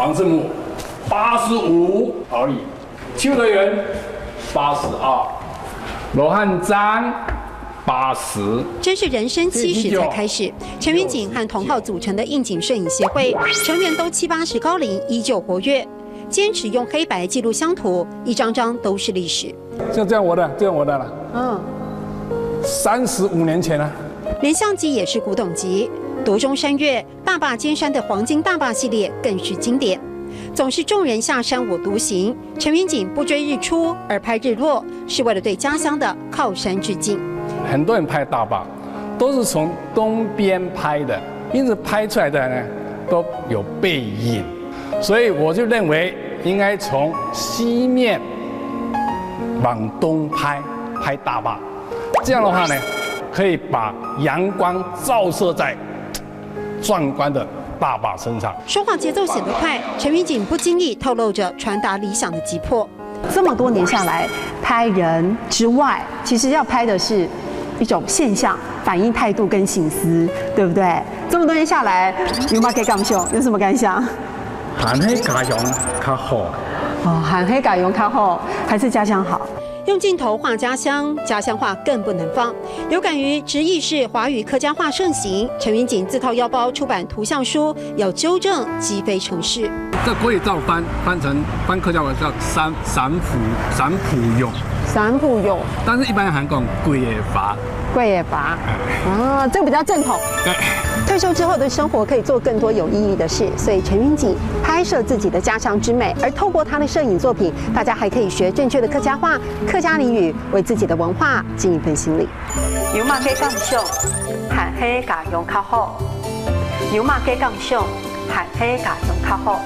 黄世木85而已，邱德元82，罗汉章80。真是人生70才开始。陈远景和同号组成的应景摄影协会成员都70、80高龄，依旧活跃，坚持用黑白记录乡土，一张张都是历史。就这样我的，这样我的了。35年前了。连相机也是古董级，夺中山岳、大坝尖山的黄金大坝系列更是经典。总是众人下山我独行，陈远景不追日出而拍日落，是为了对家乡的靠山致敬。很多人拍大坝都是从东边拍的，因此拍出来的呢都有背影，所以我就认为应该从西面往东拍大坝，这样的话呢，可以把阳光照射在壮观的大坝身上。说话节奏显得快，陈远景不经意透露着传达理想的急迫。这么多年下来，拍人之外，其实要拍的是一种现象，反映态度跟心思，对不对？这么多年下来，有没有给感受？有什么感想？含黑家乡较好。哦，含黑改用较好，还是家乡好？用镜头画家乡，家乡话更不能放。有感于直译式华语客家话盛行，陈远景自掏腰包出版图像书，要纠正积非成是。这国语照翻客家话叫散普用，散普用，但是一般人讲贵也伐。贵也拔，这个比较正统。对。退休之后的生活可以做更多有意义的事，所以陈远景拍摄自己的家乡之美，而透过他的摄影作品，大家还可以学正确的客家话、客家俚语，为自己的文化尽一份心力。有嘛给感想，含黑家用较好。有嘛给感想，含黑家用较好。